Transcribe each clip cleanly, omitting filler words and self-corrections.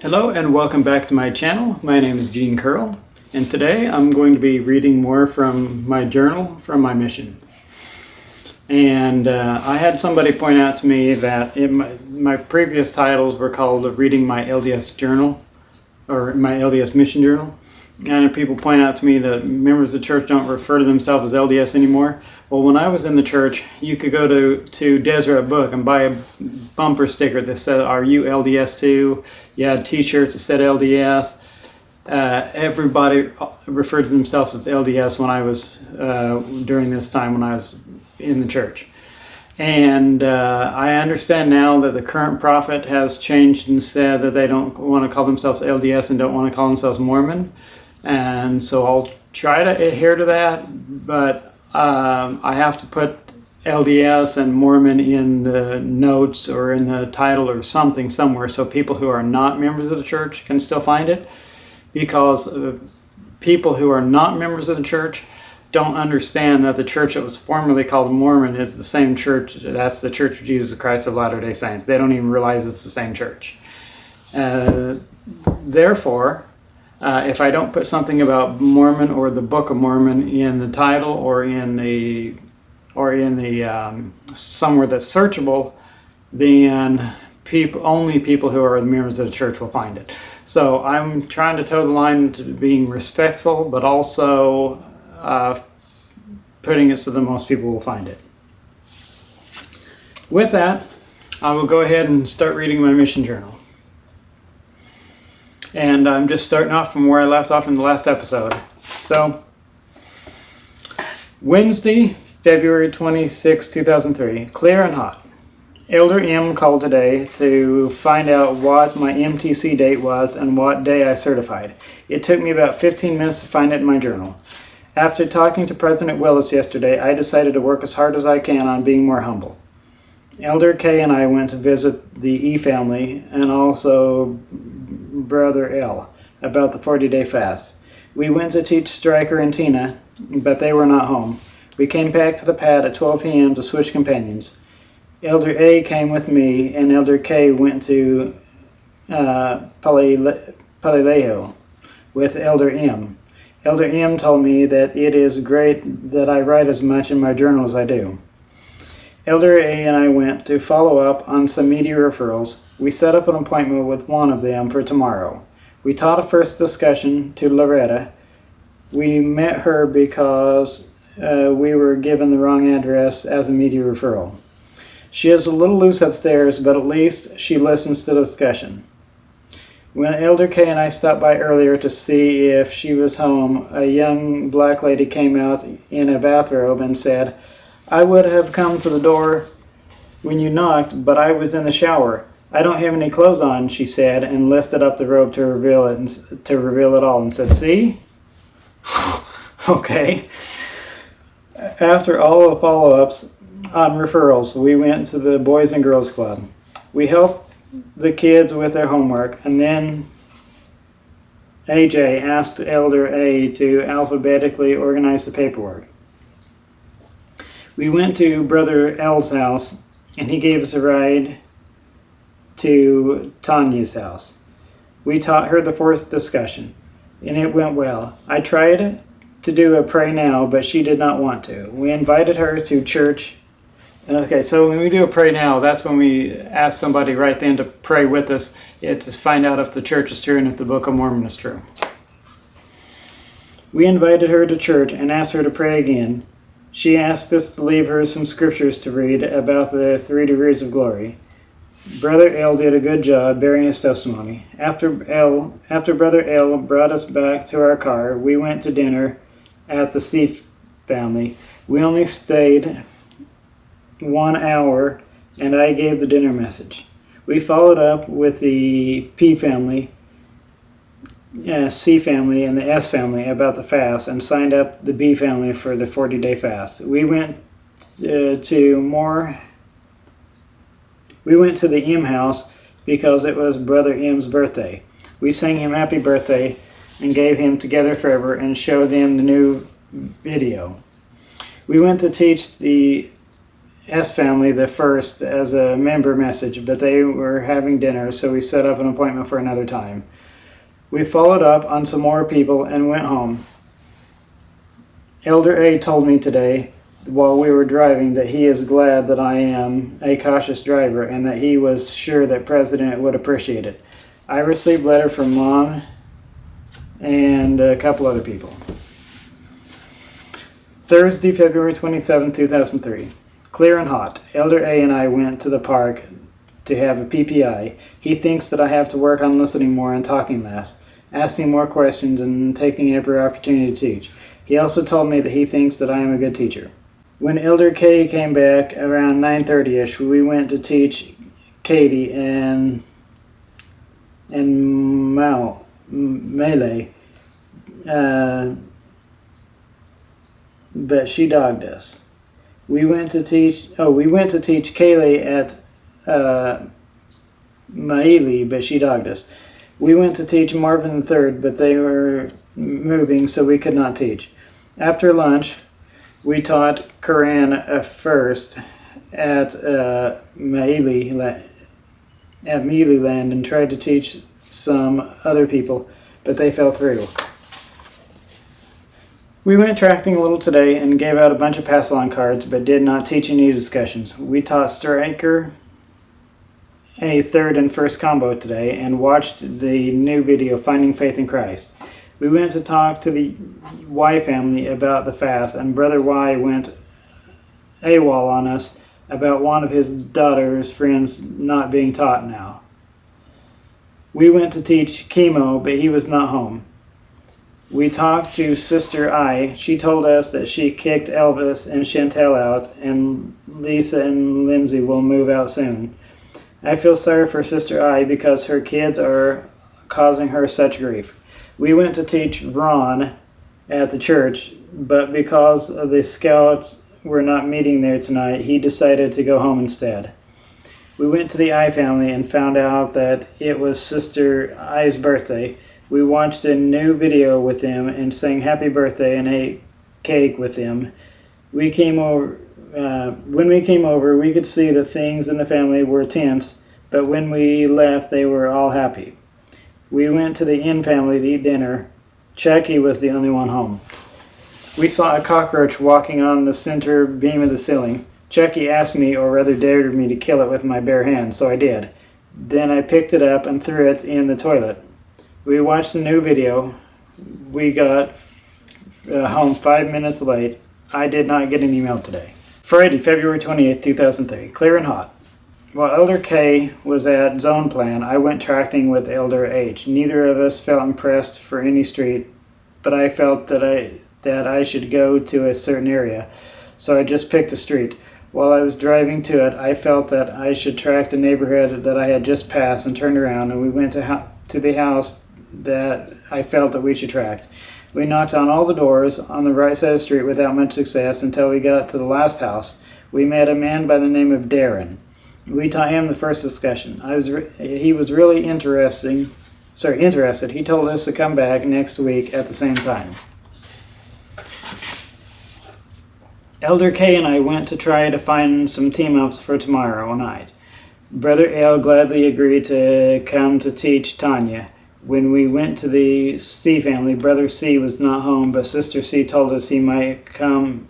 Hello and welcome back to my channel. My name is Gene Curl, and today I'm going to be reading more from my journal from my mission. And I had somebody point out to me that my previous titles were called Reading My LDS Journal, or my LDS Mission Journal. And people point out to me that members of the church don't refer to themselves as LDS anymore. Well, when I was in the church, you could go to Deseret Book and buy a bumper sticker that said, "Are you LDS too?" You had t-shirts that said LDS. Everybody referred to themselves as LDS when I was, during this time when I was in the church. And I understand now that the current prophet has changed and said that they don't want to call themselves LDS and don't want to call themselves Mormon. And so I'll try to adhere to that, but I have to put LDS and Mormon in the notes or in the title or something somewhere so people who are not members of the church can still find it, because people who are not members of the church don't understand that the church that was formerly called Mormon is the same church. That's the Church of Jesus Christ of Latter-day Saints. They don't even realize it's the same church. Therefore, if I don't put something about Mormon or the Book of Mormon in the title or in the somewhere that's searchable, then only people who are members of the church will find it. So I'm trying to toe the line to being respectful, but also putting it so that most people will find it. With that, I will go ahead and start reading my mission journal. And I'm just starting off from where I left off in the last episode. So, Wednesday, February 26, 2003, clear and hot. Elder M called today to find out what my MTC date was and what day I certified. It took me about 15 minutes to find it in my journal. After talking to President Willis yesterday, I decided to work as hard as I can on being more humble. Elder K and I went to visit the E family and also Brother L about the 40-day fast. We went to teach Stryker and Tina, but they were not home. We came back to the pad at 12 p.m. to switch companions. Elder A came with me, and Elder K went to Palilejo with Elder M. Elder M told me that it is great that I write as much in my journal as I do. Elder A and I went to follow up on some media referrals. We set up an appointment with one of them for tomorrow. We taught a first discussion to Loretta. We met her because we were given the wrong address as a media referral. She is a little loose upstairs, but at least she listens to the discussion. When Elder K and I stopped by earlier to see if she was home, a young black lady came out in a bathrobe and said, "I would have come to the door when you knocked, but I was in the shower. I don't have any clothes on," she said, and lifted up the robe to reveal it all, and said, "See?" Okay. After all the follow-ups on referrals, we went to the Boys and Girls Club. We helped the kids with their homework, and then AJ asked Elder A to alphabetically organize the paperwork. We went to Brother L's house, and he gave us a ride to Tanya's house. We taught her the fourth discussion, and it went well. I tried to do a pray now, but she did not want to. We invited her to church. Okay, so when we do a pray now, that's when we ask somebody right then to pray with us. It's to find out if the church is true and if the Book of Mormon is true. We invited her to church and asked her to pray again. She asked us to leave her some scriptures to read about the 3 degrees of glory. Brother L did a good job bearing his testimony. After Brother L brought us back to our car, we went to dinner at the C family. We only stayed 1 hour, and I gave the dinner message. We followed up with the P family, C family, and the S family about the fast, and signed up the B family for the 40-day fast. We went to the M house because it was Brother M's birthday. We sang him happy birthday and gave him Together Forever and showed them the new video. We went to teach the S family the first as a member message, but they were having dinner, so we set up an appointment for another time. We followed up on some more people and went home. Elder A told me today while we were driving that he is glad that I am a cautious driver and that he was sure that President would appreciate it. I received a letter from Mom and a couple other people. Thursday, February 27, 2003. Clear and hot. Elder A and I went to the park to have a PPI. He thinks that I have to work on listening more and talking less, asking more questions, and taking every opportunity to teach. He also told me that he thinks that I am a good teacher. When Elder K came back around 9:30ish, we went to teach Katie and Melee, but she dogged us. We went to teach Kaylee at Maile, but she dogged us. We went to teach Marvin III, but they were moving, so we could not teach. After lunch, we taught Quran first at Mealy Land and tried to teach some other people, but they fell through. We went tracting a little today and gave out a bunch of pass-along cards, but did not teach any discussions. We taught Striker a third and first combo today and watched the new video, Finding Faith in Christ. We went to talk to the Y family about the fast, and Brother Y went AWOL on us about one of his daughter's friends not being taught now. We went to teach chemo, but he was not home. We talked to Sister I. She told us that she kicked Elvis and Chantel out, and Lisa and Lindsay will move out soon. I feel sorry for Sister I because her kids are causing her such grief. We went to teach Ron at the church, but because the scouts were not meeting there tonight, he decided to go home instead. We went to the I family and found out that it was Sister I's birthday. We watched a new video with them and sang happy birthday and ate cake with them. When we came over, we could see that things in the family were tense, but when we left, they were all happy. We went to the Inn family to eat dinner. Chucky was the only one home. We saw a cockroach walking on the center beam of the ceiling. Chucky asked me, or rather dared me, to kill it with my bare hands, so I did. Then I picked it up and threw it in the toilet. We watched the new video. We got home 5 minutes late. I did not get an email today. Friday, February 28, 2003. Clear and hot. While Elder K was at Zone Plan, I went tracting with Elder H. Neither of us felt impressed for any street, but I felt that I should go to a certain area, so I just picked a street. While I was driving to it, I felt that I should track the neighborhood that I had just passed and turned around, and we went to the house that I felt that we should track. We knocked on all the doors on the right side of the street without much success until we got to the last house. We met a man by the name of Darren. We taught him the first discussion. He was really interested. He told us to come back next week at the same time. Elder K and I went to try to find some team-ups for tomorrow night. Brother L gladly agreed to come to teach Tanya. When we went to the C family, Brother C was not home, but Sister C told us he might come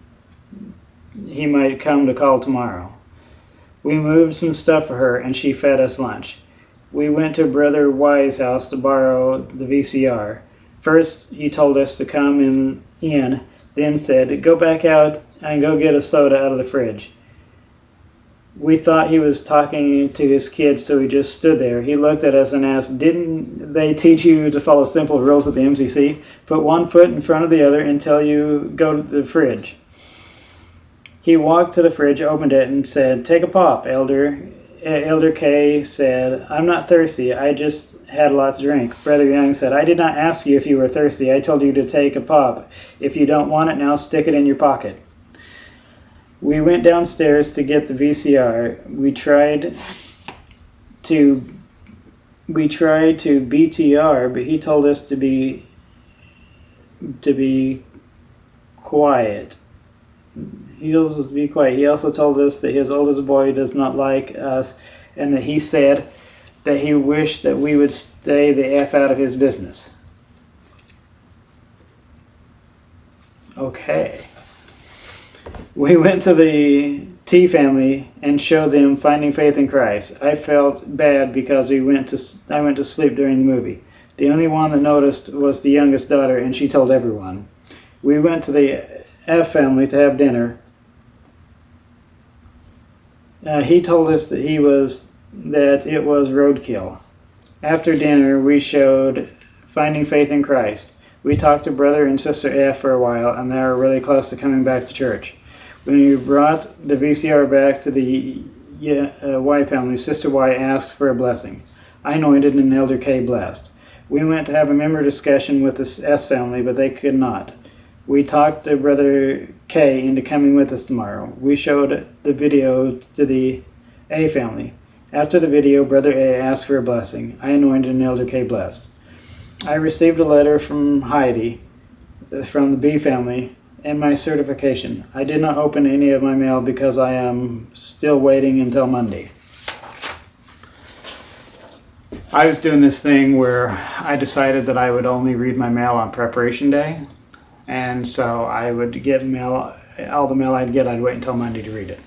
to call tomorrow. We moved some stuff for her, and she fed us lunch. We went to Brother Y's house to borrow the VCR. First, he told us to come in, then said, "Go back out and go get a soda out of the fridge." We thought he was talking to his kids, so we just stood there. He looked at us and asked, "Didn't they teach you to follow simple rules at the MCC? Put one foot in front of the other until you go to the fridge." He walked to the fridge, opened it, and said, "Take a pop, Elder." Elder K said, "I'm not thirsty. I just had a lot to drink." Brother Young said, "I did not ask you if you were thirsty. I told you to take a pop. If you don't want it now, stick it in your pocket." We went downstairs to get the VCR. We tried to BTR, but he told us to be quiet. be quiet. He also told us that his oldest boy does not like us, and that he said that he wished that we would stay the F out of his business. Okay. We went to the T family and showed them Finding Faith in Christ. I felt bad because I went to sleep during the movie. The only one that noticed was the youngest daughter, and she told everyone. We went to the F family to have dinner. He told us that it was roadkill. After dinner, we showed Finding Faith in Christ. We talked to Brother and Sister F for a while, and they were really close to coming back to church. When we brought the VCR back to the Y family, Sister Y asked for a blessing. I anointed and Elder K blessed. We went to have a member discussion with the S family, but they could not. We talked to Brother K into coming with us tomorrow. We showed the video to the A family. After the video, Brother A asked for a blessing. I anointed and Elder K blessed. I received a letter from Heidi from the B family and my certification. I did not open any of my mail because I am still waiting until Monday. I was doing this thing where I decided that I would only read my mail on preparation day. And so I would get mail, all the mail I'd get, I'd wait until Monday to read it.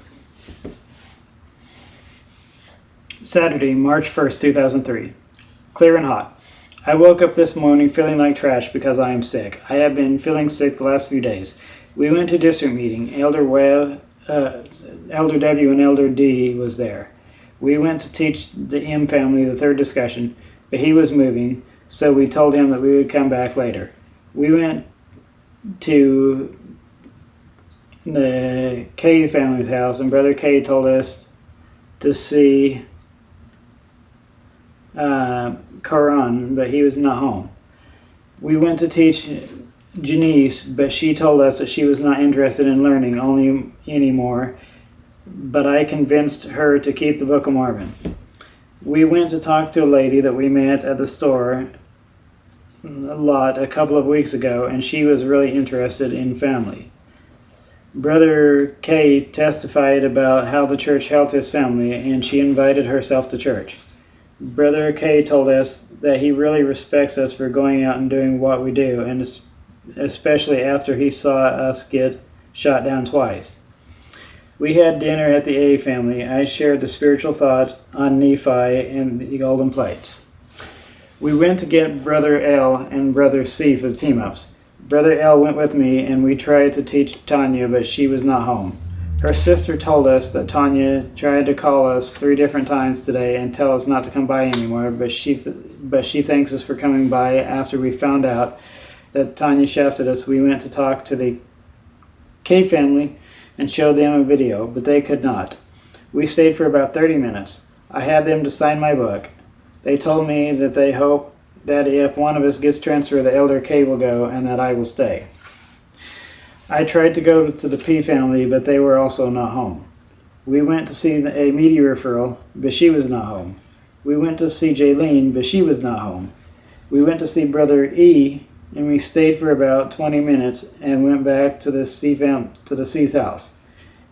Saturday, March 1st, 2003. Clear and hot. I woke up this morning feeling like trash because I am sick. I have been feeling sick the last few days. We went to district meeting. Elder W and Elder D was there. We went to teach the M family the third discussion, but he was moving, so we told him that we would come back later. We went to the K family's house, and Brother K told us to see Quran, but he was not home. We went to teach Janice, but she told us that she was not interested in learning anymore, but I convinced her to keep the Book of Mormon. We went to talk to a lady that we met at the store a couple of weeks ago, and she was really interested in family. Brother K testified about how the church helped his family, and she invited herself to church. Brother K told us that he really respects us for going out and doing what we do, and especially after he saw us get shot down twice. We had dinner at the A family. I shared the spiritual thought on Nephi and the golden plates. We went to get Brother L and Brother C for the team-ups. Brother L went with me, and we tried to teach Tanya, but she was not home. Her sister told us that Tanya tried to call us 3 different times today and tell us not to come by anymore, but she thanks us for coming by. After we found out that Tanya shafted us, we went to talk to the K family and showed them a video, but they could not. We stayed for about 30 minutes. I had them to sign my book. They told me that they hope that if one of us gets transferred, the Elder K will go and that I will stay. I tried to go to the P family, but they were also not home. We went to see a media referral, but she was not home. We went to see Jaylene, but she was not home. We went to see Brother E, and we stayed for about 20 minutes and went back to the C's house.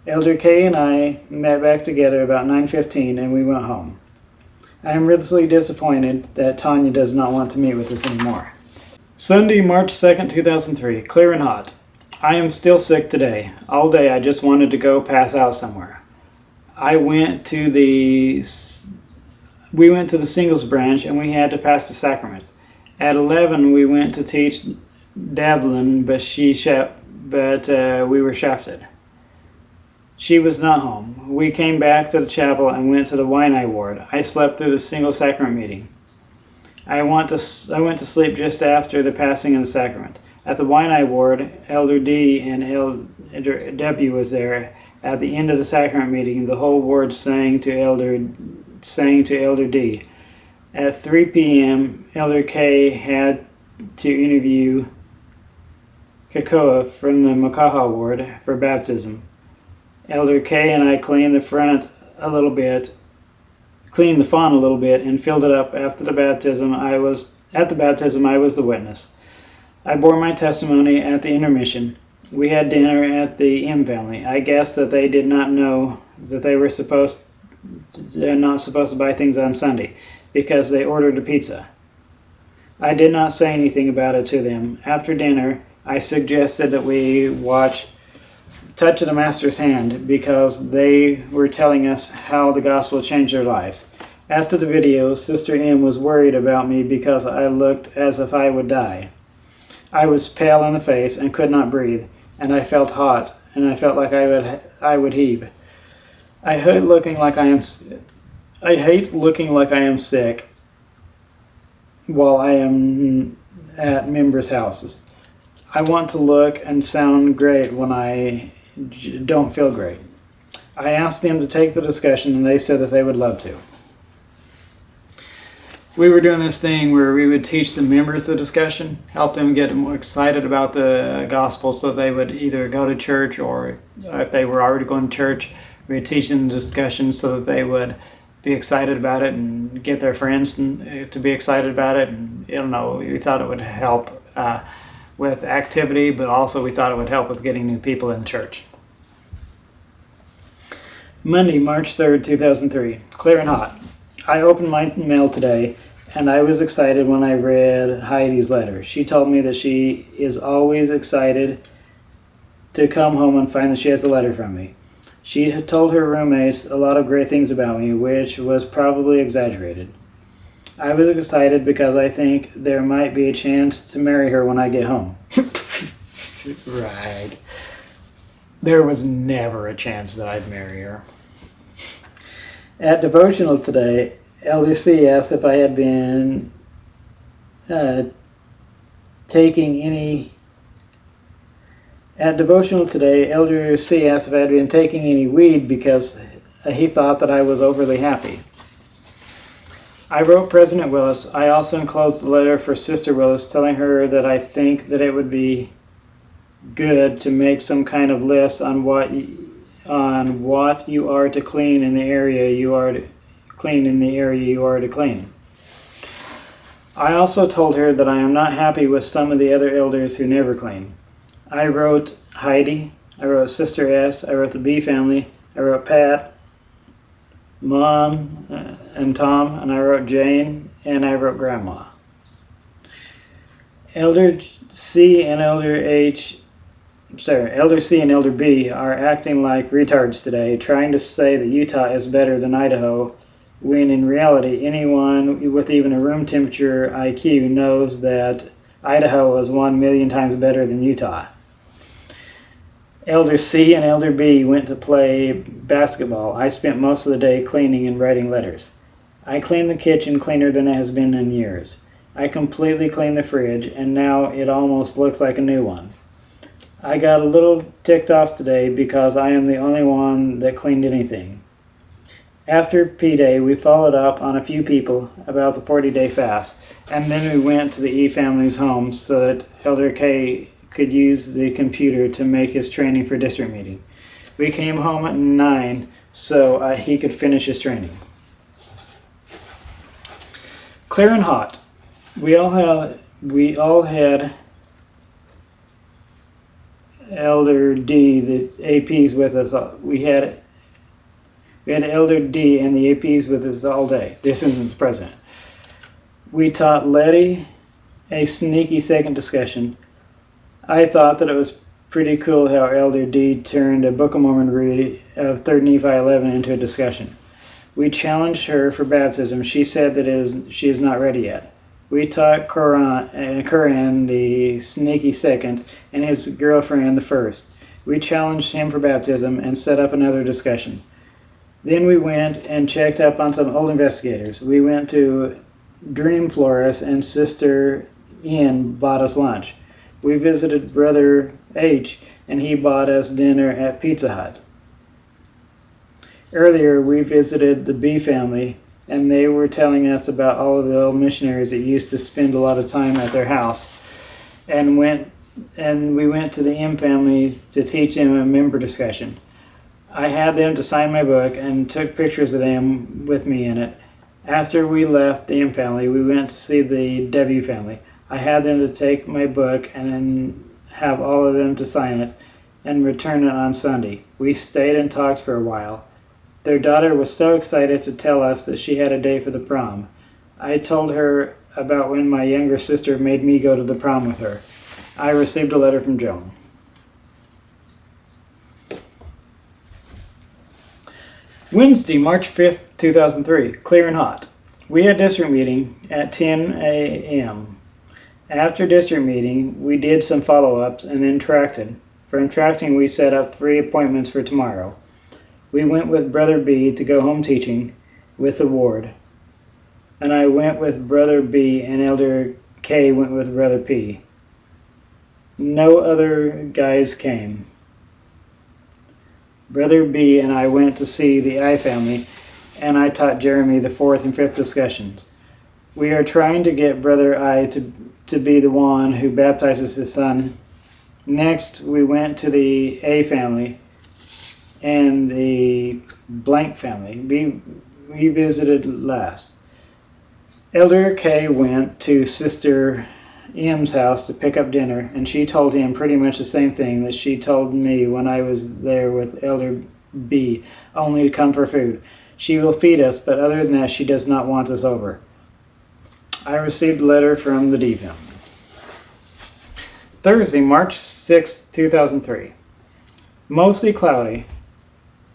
Elder K and I met back together about 9:15, and we went home. I am really disappointed that Tanya does not want to meet with us anymore. Sunday, March 2nd, 2003. Clear and hot. I am still sick today. All day I just wanted to go pass out somewhere. We went to the singles branch, and we had to pass the sacrament. At 11 we went to teach Davlin, but we were shafted. She was not home. We came back to the chapel and went to the Wine ward. I slept through the single sacrament meeting. I went to sleep just after the passing of the sacrament. At the Wine ward, Elder D and Elder W was there. At the end of the sacrament meeting, the whole ward sang to Elder D. At 3 p.m., Elder K had to interview Kakoa from the Makaha ward for baptism. Elder K and I cleaned the font a little bit, and filled it up. After the baptism, I was the witness. I bore my testimony at the intermission. We had dinner at the M family. I guess that they did not know that they were not supposed to buy things on Sunday because they ordered a pizza. I did not say anything about it to them. After dinner, I suggested that we watch Touch of the Master's Hand because they were telling us how the gospel changed their lives. After the video, Sister M was worried about me because I looked as if I would die. I was pale in the face and could not breathe, and I felt hot, and I felt like I would heave. I hate looking like I am sick while I am at members' houses. I want to look and sound great when I don't feel great. I asked them to take the discussion, and they said that they would love to. We were doing this thing where we would teach the members the discussion, help them get more excited about the gospel so they would either go to church, or if they were already going to church, we would teach them the discussion so that they would be excited about it and get their friends to be excited about it. And we thought it would help with activity, but also we thought it would help with getting new people in church. Monday, March 3rd, 2003. Clear and hot. I opened my mail today, and I was excited when I read Heidi's letter. She told me that she is always excited to come home and find that she has a letter from me. She had told her roommates a lot of great things about me, which was probably exaggerated. I was excited because I think there might be a chance to marry her when I get home. Right. There was never a chance that I'd marry her. At devotional today, Elder C asked if I had been taking any... At devotional today, Elder C asked if I had been taking any weed because he thought that I was overly happy. I wrote President Willis. I also enclosed the letter for Sister Willis telling her that I think that it would be good to make some kind of list on what you are to clean in the area you are to clean. I also told her that I am not happy with some of the other elders who never clean. I wrote Heidi, I wrote Sister S, I wrote the B family, I wrote Pat, Mom, and Tom, and I wrote Jane, and I wrote Grandma. Elder C and Elder B are acting like retards today, trying to say that Utah is better than Idaho, when in reality anyone with even a room temperature IQ knows that Idaho is 1,000,000 times better than Utah. Elder C and Elder B went to play basketball. I spent most of the day cleaning and writing letters. I cleaned the kitchen cleaner than it has been in years. I completely cleaned the fridge, and now it almost looks like a new one. I got a little ticked off today because I am the only one that cleaned anything. After P-Day, we followed up on a few people about the 40-day fast, and then we went to the E family's home so that Elder K could use the computer to make his training for district meeting. We came home at 9 so he could finish his training. Clear and hot. We all had Elder D, the APs with us. We had Elder D and the APs with us all day. The assistant's president. We taught Letty a sneaky second discussion. I thought that it was pretty cool how Elder D turned a Book of Mormon read of 3 Nephi 11 into a discussion. We challenged her for baptism. She said that she is not ready yet. We taught Curran the sneaky second and his girlfriend the first. We challenged him for baptism and set up another discussion. Then we went and checked up on some old investigators. We went to Dream Florist, and Sister Ian bought us lunch. We visited Brother H, and he bought us dinner at Pizza Hut. Earlier, we visited the B family, and they were telling us about all of the old missionaries that used to spend a lot of time at their house. And we went to the M family to teach them a member discussion. I had them to sign my book and took pictures of them with me in it. After we left the M family, we went to see the W family. I had them to take my book and have all of them to sign it and return it on Sunday. We stayed and talked for a while. Their daughter was so excited to tell us that she had a date for the prom. I told her about when my younger sister made me go to the prom with her. I received a letter from Joan. Wednesday, March 5th, 2003. Clear and hot. We had district meeting at 10 a.m. After district meeting, we did some follow-ups and then tracted. For tracting, we set up 3 appointments for tomorrow. We went with Brother B to go home teaching with the ward. And I went with Brother B and Elder K went with Brother P. No other guys came. Brother B and I went to see the I family, and I taught Jeremy the 4th and 5th discussions. We are trying to get Brother I to be the one who baptizes his son. Next, we went to the A family and the blank family. We visited last. Elder K went to Sister M's house to pick up dinner, and she told him pretty much the same thing that she told me when I was there with Elder B, only to come for food. She will feed us, but other than that, she does not want us over. I received a letter from the D family. Thursday, March 6, 2003. Mostly cloudy,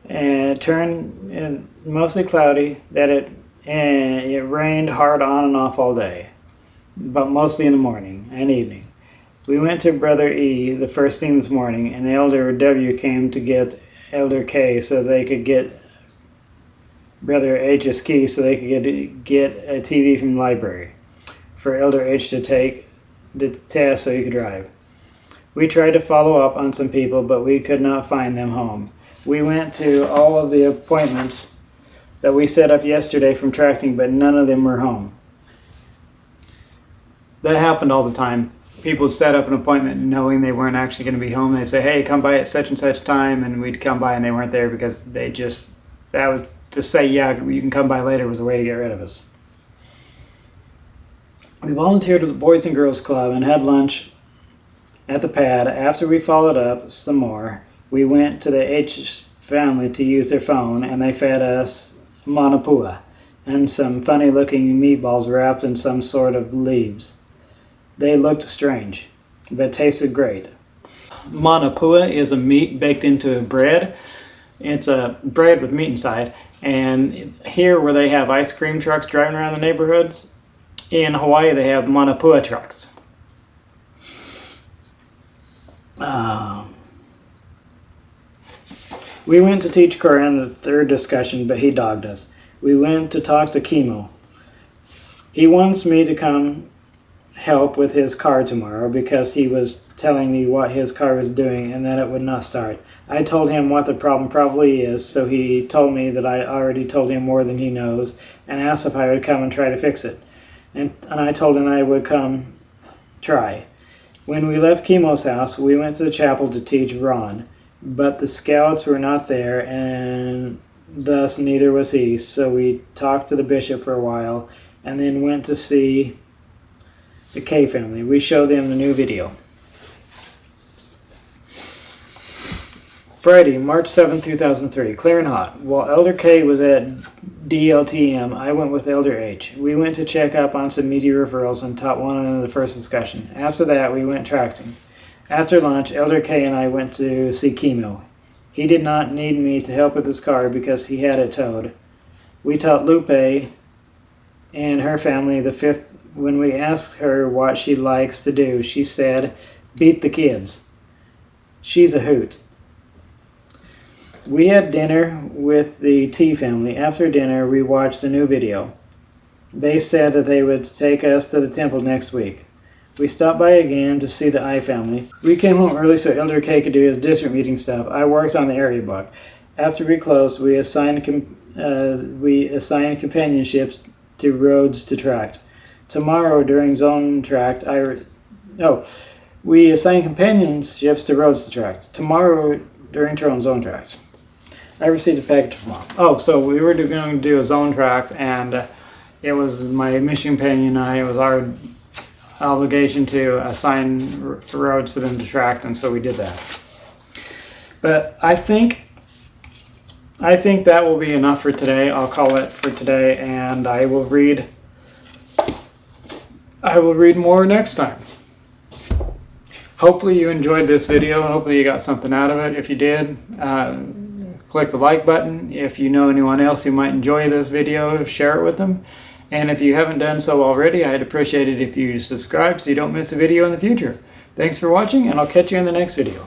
and turned mostly cloudy that it rained hard on and off all day, but mostly in the morning and evening. We went to Brother E the first thing this morning, and Elder W came to get Elder K so they could get Brother H's key so they could get a TV from the library for Elder H to take the test so he could drive. We tried to follow up on some people, but we could not find them home. We went to all of the appointments that we set up yesterday from tracting, but none of them were home. That happened all the time. People would set up an appointment knowing they weren't actually going to be home. They'd say, hey, come by at such and such time, and we'd come by and they weren't there because that was to say, yeah, you can come by later was a way to get rid of us. We volunteered at the Boys and Girls Club and had lunch at the pad. After we followed up some more, we went to the H family to use their phone, and they fed us manapua and some funny-looking meatballs wrapped in some sort of leaves. They looked strange, but tasted great. Manapua is a meat baked into bread. It's a bread with meat inside. And here where they have ice cream trucks driving around the neighborhoods, in Hawaii they have manapua trucks. We went to teach Koran the 3rd discussion, but he dogged us. We went to talk to Chemo. He wants me to come help with his car tomorrow because he was telling me what his car was doing and that it would not start. I told him what the problem probably is, so he told me that I already told him more than he knows and asked if I would come and try to fix it. And I told him I would come try. When we left Chemo's house, we went to the chapel to teach Ron, but the scouts were not there, and thus neither was he, so we talked to the bishop for a while and then went to see the K family. We showed them the new video. Friday, March 7, 2003. Clear and hot. While Elder K was at DLTM, I went with Elder H. We went to check up on some media referrals and taught one another the first discussion. After that, we went tracting. After lunch, Elder K and I went to see Chemo. He did not need me to help with his car because he had it towed. We taught Lupe and her family the 5th. When we asked her what she likes to do, she said, beat the kids. She's a hoot. We had dinner with the T family. After dinner, we watched a new video. They said that they would take us to the temple next week. We stopped by again to see the I family. We came home early so Elder K could do his district meeting stuff. I worked on the area book. After we closed, we assigned companionships to roads to tract. Tomorrow during zone tract, we assign companionships to roads to tract. Tomorrow during zone tract. I received a package from Mom. Oh, so we were going to do a zone tract, and it was my mission companion and I. It was obligation to assign roads for them to track, and so we did that. But I think that will be enough for today. I'll call it for today, and I will read more next time. Hopefully you enjoyed this video. Hopefully you got something out of it. If you did, click the like button. If you know anyone else who might enjoy this video, share it with them. And if you haven't done so already, I'd appreciate it if you subscribe so you don't miss a video in the future. Thanks for watching, and I'll catch you in the next video.